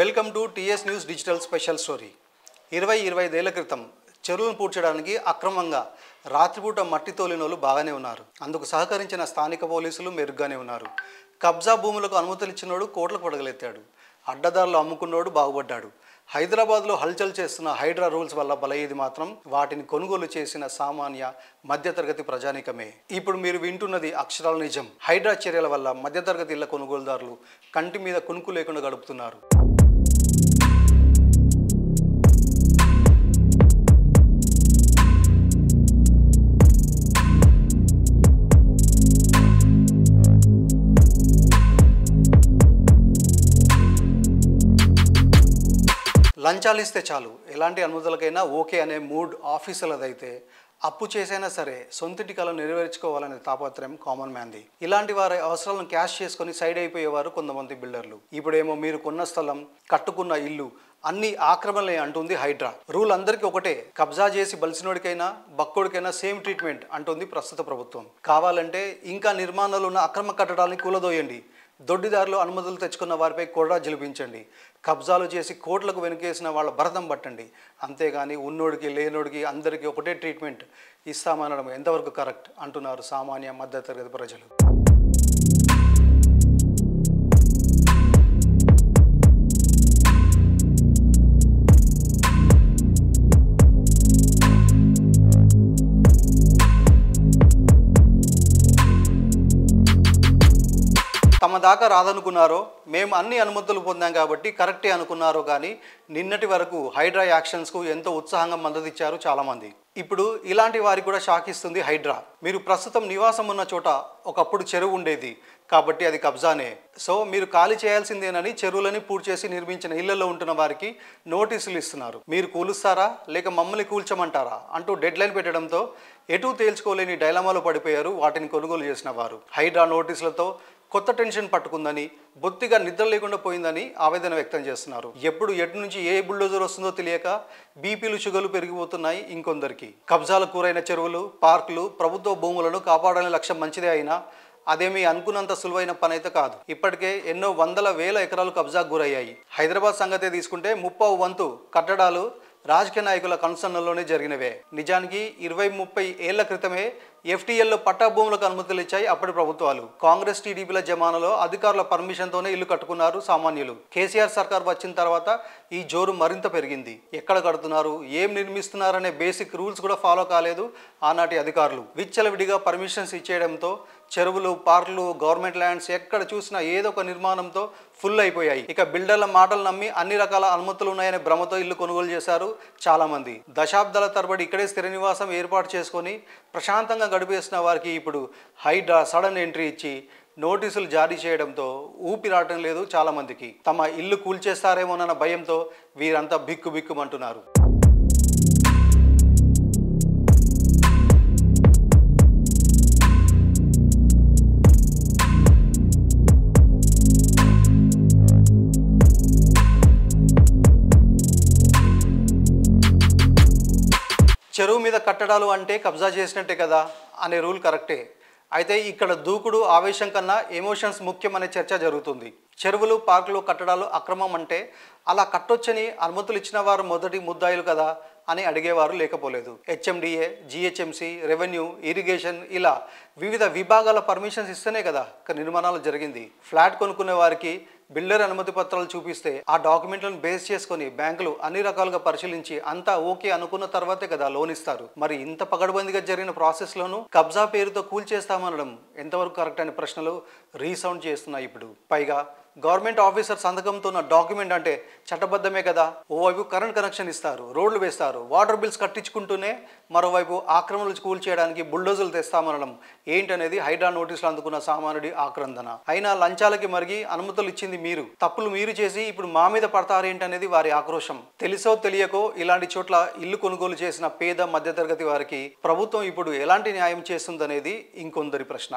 Welcome to TS news digital special story. 25 ఏళ్ల క్రితం చెరువులను పూడ్చడానికి అక్రమంగా రాత్రిపూట మట్టి తోలినోళ్ళు బాగానే ఉన్నారు. అందుకు సహకరించిన స్థానిక పోలీసులు మెరుగ్గానే ఉన్నారు. కబ్జా భూములకు అనుమతులు ఇచ్చినోడు కోట్లకు పడగలెత్తాడు. అడ్డదారులు అమ్ముకున్నోడు బాగుపడ్డాడు. హైదరాబాద్లో హల్చల్ చేస్తున్న హైడ్రా రూల్స్ వల్ల బలయ్యేది మాత్రం వాటిని కొనుగోలు చేసిన సామాన్య మధ్యతరగతి ప్రజానికమే. ఇప్పుడు మీరు వింటున్నది అక్షరాల నిజం. హైడ్రా చర్యల వల్ల మధ్యతరగతి ఇళ్ల కొనుగోలుదారులు కంటి మీద కునుకు లేకుండా గడుపుతున్నారు. లంచాలు ఇస్తే చాలు, ఎలాంటి అనుమతులకైనా ఓకే అనే మూడ్ ఆఫీసులదైతే అప్పు చేసైనా సరే సొంతింటి కలను నెరవేర్చుకోవాలనే తాపత్రయం కామన్ మ్యాన్ది. ఇలాంటి వారి అవసరాలను క్యాష్ చేసుకొని సైడ్ అయిపోయేవారు కొంతమంది బిల్డర్లు. ఇప్పుడేమో మీరు కొన్న స్థలం, కట్టుకున్న ఇల్లు అన్ని ఆక్రమణలే అంటుంది హైడ్రా. రూల్ అందరికీ ఒకటే, కబ్జా చేసి బలిసినోడికైనా బక్కోడికైనా సేమ్ ట్రీట్మెంట్ అంటుంది ప్రస్తుత ప్రభుత్వం. కావాలంటే ఇంకా నిర్మాణాలు ఉన్న అక్రమ కట్టడాలని కూలదోయండి, దొడ్డిదారులు అనుమతులు తెచ్చుకున్న వారిపై కొరడా జలిపించండి, కబ్జాలు చేసి కోట్లకు వెనుకేసిన వాళ్ళ భరతం పట్టండి. అంతేగాని ఉన్నోడికి లేనోడికి అందరికీ ఒకటే ట్రీట్మెంట్ ఇస్తామనడం ఎంతవరకు కరెక్ట్ అంటున్నారు సామాన్య మధ్యతరగతి ప్రజలు. తమ దాకా రాదనుకున్నారో, మేము అన్ని అనుమతులు పొందాం కాబట్టి కరెక్టే అనుకున్నారో కానీ నిన్నటి వరకు హైడ్రా యాక్షన్స్కు ఎంతో ఉత్సాహంగా మద్దతు ఇచ్చారు చాలామంది. ఇప్పుడు ఇలాంటి వారికి కూడా షాక్ ఇస్తుంది హైడ్రా. మీరు ప్రస్తుతం నివాసం ఉన్న చోట ఒకప్పుడు చెరువు ఉండేది కాబట్టి అది కబ్జానే, సో మీరు ఖాళీ చేయాల్సిందేనని చెరువులని పూర్తి చేసి నిర్మించిన ఇళ్లలో ఉంటున్న వారికి నోటీసులు ఇస్తున్నారు. మీరు కూలుస్తారా లేక మమ్మల్ని కూల్చమంటారా అంటూ డెడ్ లైన్ పెట్టడంతో ఎటూ తేల్చుకోలేని డైలమాలో పడిపోయారు వాటిని కొనుగోలు చేసిన వారు. హైడ్రా నోటీసులతో కొత్త టెన్షన్ పట్టుకుందని, బొత్తిగా నిద్ర లేకుండా పోయిందని ఆవేదన వ్యక్తం చేస్తున్నారు. ఎప్పుడు ఎటు నుంచి ఏ బుల్డోజర్ వస్తుందో తెలియక బీపీలు షుగర్లు పెరిగిపోతున్నాయి ఇంకొందరికి. కబ్జాల కూరైన చెరువులు, పార్కులు, ప్రభుత్వ భూములను కాపాడాలనే లక్ష్యం మంచిదే అయినా అదేమీ అనుకున్నంత సులువైన పని అయితే కాదు. ఇప్పటికే ఎన్నో వందల వేల ఎకరాలు కబ్జాకు గురయ్యాయి. హైదరాబాద్ సంగతే తీసుకుంటే 30% కట్టడాలు రాజకీయ నాయకుల కన్సర్న్లోనే జరిగినవే. నిజానికి 20-30 ఏళ్ల క్రితమే ఎఫ్టీఎల్లో పట్టా భూములకు అనుమతులు ఇచ్చాయి అప్పటి ప్రభుత్వాలు. కాంగ్రెస్ టీడీపీల జమానాలో అధికారుల పర్మిషన్తోనే ఇల్లు కట్టుకున్నారు సామాన్యులు. కేసీఆర్ సర్కార్ వచ్చిన తర్వాత ఈ జోరు మరింత పెరిగింది. ఎక్కడ కడుతున్నారు, ఏం నిర్మిస్తున్నారనే బేసిక్ రూల్స్ కూడా ఫాలో కాలేదు ఆనాటి అధికారులు. విచ్చలవిడిగా పర్మిషన్స్ ఇచ్చేయడంతో చెరువులు, పార్కులు, గవర్నమెంట్ ల్యాండ్స్ ఎక్కడ చూసినా ఏదో ఒక నిర్మాణంతో ఫుల్ అయిపోయాయి. ఇక బిల్డర్ల మాటలు నమ్మి అన్ని రకాల అనుమతులు ఉన్నాయనే భ్రమతో ఇల్లు కొనుగోలు చేశారు చాలామంది. దశాబ్దాల తరబడి ఇక్కడే స్థిర నివాసం ఏర్పాటు చేసుకొని ప్రశాంతంగా గడిపేసిన వారికి ఇప్పుడు హైడ్రా సడన్ ఎంట్రీ ఇచ్చి నోటీసులు జారీ చేయడంతో ఊపిరాటం లేదు చాలామందికి. తమ ఇల్లు కూల్చేస్తారేమోనన్న భయంతో వీరంతా బిక్కుబిక్కుమంటున్నారు. చెరువు మీద కట్టడాలు అంటే కబ్జా చేసినట్టే కదా అనే రూల్ కరెక్టే. అయితే ఇక్కడ దూకుడు, ఆవేశం కన్నా ఎమోషన్స్ ముఖ్యం అనే చర్చ జరుగుతుంది. చెరువులు, పార్కులు, కట్టడాలు అక్రమం అంటే అలా కట్టొచ్చని అనుమతులు ఇచ్చిన వారు మొదటి ముద్దాయిలు కదా అని అడిగేవారు లేకపోలేదు. హెచ్ఎండిఏ, జిహెచ్ఎంసి, రెవెన్యూ, ఇరిగేషన్ ఇలా వివిధ విభాగాల పర్మిషన్స్ ఇస్తేనే కదా నిర్మాణాలు జరిగింది. ఫ్లాట్ కొనుక్కునే వారికి బిల్డర్ అనుమతి పత్రాలు చూపిస్తే ఆ డాక్యుమెంట్లను బేస్ చేసుకొని బ్యాంకులు అన్ని రకాలుగా పరిశీలించి అంతా ఓకే అనుకున్న తర్వాతే కదా లోన్ ఇస్తారు. మరి ఇంత పగడబందిగా జరిగిన ప్రాసెస్లోనూ కబ్జా పేరుతో కూల్చేస్తామనడం ఎంతవరకు కరెక్ట్ అనే ప్రశ్నలు రీసౌండ్ చేస్తున్నాయి ఇప్పుడు. పైగా గవర్నమెంట్ ఆఫీసర్ సంతకంతో ఉన్న డాక్యుమెంట్ అంటే చట్టబద్ధమే కదా. ఓవైపు కరెంట్ కనెక్షన్ ఇస్తారు, రోడ్లు వేస్తారు, వాటర్ బిల్స్ కట్టించుకుంటూనే మరోవైపు ఆక్రమణలు కూల్చేయడానికి బుల్డోజర్లు తెస్తామనడం ఏంటనేది హైడ్రా నోటీసులు అందుకున్న సామాన్యుడి ఆక్రందన. అయినా లంచాలకి మరిగి అనుమతులు ఇచ్చింది మీరు, తప్పులు మీరు చేసి ఇప్పుడు మా మీద పడతారేంటనేది వారి ఆక్రోశం. తెలుసో తెలియకో ఇలాంటి చోట్ల ఇల్లు కొనుగోలు చేసిన పేద మధ్యతరగతి వారికి ప్రభుత్వం ఇప్పుడు ఎలాంటి న్యాయం చేస్తుందనేది ఇంకొందరి ప్రశ్న.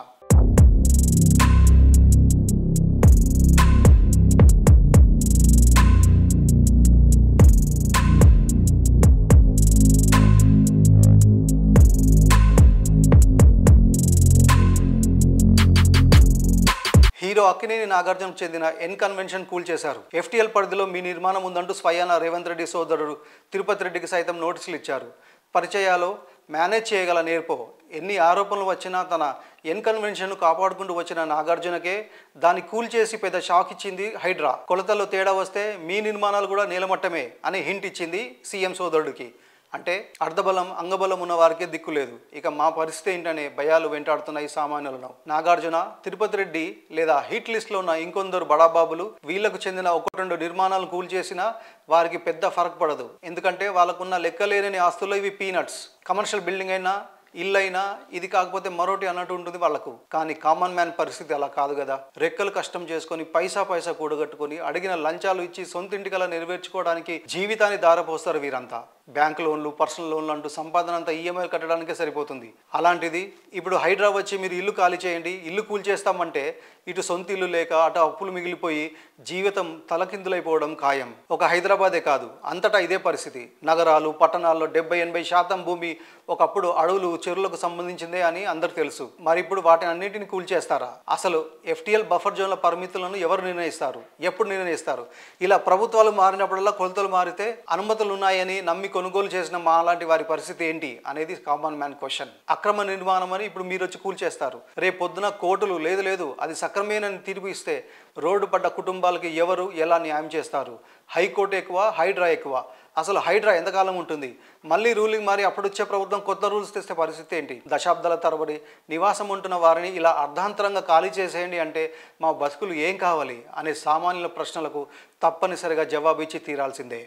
హీరో అక్కినేని నాగార్జునకు చెందిన ఎన్ కన్వెన్షన్ కూల్చేశారు. FTL పరిధిలో మీ నిర్మాణం ఉందంటూ స్వయాన రేవంత్ రెడ్డి సోదరుడు తిరుపతి రెడ్డికి సైతం నోటీసులు ఇచ్చారు. పరిచయాలు మేనేజ్ చేయగల నేర్పో ఎన్ని ఆరోపణలు వచ్చినా తన ఎన్ కన్వెన్షన్ను కాపాడుకుంటూ వచ్చిన నాగార్జునకే దాన్ని కూల్చేసి పెద్ద షాక్ ఇచ్చింది హైడ్రా. కొలతల్లో తేడా వస్తే మీ నిర్మాణాలు కూడా నీలమట్టమే అనే హింట్ ఇచ్చింది సీఎం సోదరుడికి. అంటే అర్ధబలం అంగబలం ఉన్న వారికే దిక్కు లేదు. ఇక మా పరిస్థితి ఏంటనే భయాలు వెంటాడుతున్నాయి సామాన్యులను. నాగార్జున, తిరుపతి రెడ్డి లేదా హిట్ లిస్ట్లో ఉన్న ఇంకొందరు బడాబాబులు వీళ్లకు చెందిన 1-2 నిర్మాణాలు కూల్చేసినా వారికి పెద్ద ఫరక్ పడదు. ఎందుకంటే వాళ్ళకున్న లెక్కలేని ఆస్తులు ఇవి పీనట్స్. కమర్షియల్ బిల్డింగ్ అయినా ఇల్లు అయినా ఇది కాకపోతే మరోటి అన్నట్టు ఉంటుంది వాళ్లకు. కానీ కామన్ మ్యాన్ పరిస్థితి అలా కాదు కదా. రెక్కలు కష్టం చేసుకొని పైసా కూడగట్టుకొని అడిగిన లంచాలు ఇచ్చి సొంతింటి కల నెరవేర్చుకోవడానికి జీవితాన్ని దారపోస్తారు వీరంతా. బ్యాంక్ లోన్లు, పర్సనల్ లోన్లు అంటూ సంపాదన అంతా ఈఎంఐ కట్టడానికే సరిపోతుంది. అలాంటిది ఇప్పుడు హైడ్రా వచ్చి మీరు ఇల్లు ఖాళీ చేయండి, ఇల్లు కూల్చేస్తామంటే ఇటు సొంత ఇల్లు లేక అటు అప్పులు మిగిలిపోయి జీవితం తలకిందులైపోవడం ఖాయం. ఒక హైదరాబాదే కాదు, అంతటా ఇదే పరిస్థితి. నగరాలు, పట్టణాల్లో 70-80% భూమి ఒకప్పుడు అడవులు, చెరువులకు సంబంధించిందే అని అందరికి తెలుసు. మరి ఇప్పుడు వాటిని అన్నింటిని కూల్చేస్తారా? అసలు FTL బఫర్ జోన్ల పరిమితులను ఎవరు నిర్ణయిస్తారు, ఎప్పుడు నిర్ణయిస్తారు? ఇలా ప్రభుత్వాలు మారినప్పుడల్లా కొలతలు మారితే అనుమతులు ఉన్నాయని నమ్మి కొనుగోలు చేసిన మా లాంటి వారి పరిస్థితి ఏంటి అనేది కామన్ మ్యాన్ క్వశ్చన్. అక్రమ నిర్మాణం అని ఇప్పుడు మీరు వచ్చి కూల్చేస్తారు. రేపు పొద్దున కోర్టులు లేదు అది సక్రమేనని తీర్పు ఇస్తే రోడ్డు పడ్డ కుటుంబాలకి ఎవరు ఎలా న్యాయం చేస్తారు? హైకోర్టు ఎక్కువ, హైడ్రా ఎక్కువ. అసలు హైడ్రా ఎంతకాలం ఉంటుంది? మళ్ళీ రూలింగ్ మారి అప్పుడు వచ్చే ప్రభుత్వం కొత్త రూల్స్ తెస్తే పరిస్థితి ఏంటి? దశాబ్దాల తరబడి నివాసం ఉంటున్న వారిని ఇలా అర్ధాంతరంగా ఖాళీ చేసేయండి అంటే మా బతుకులు ఏం కావాలి అనే సామాన్యుల ప్రశ్నలకు తప్పనిసరిగా జవాబిచ్చి తీరాల్సిందే.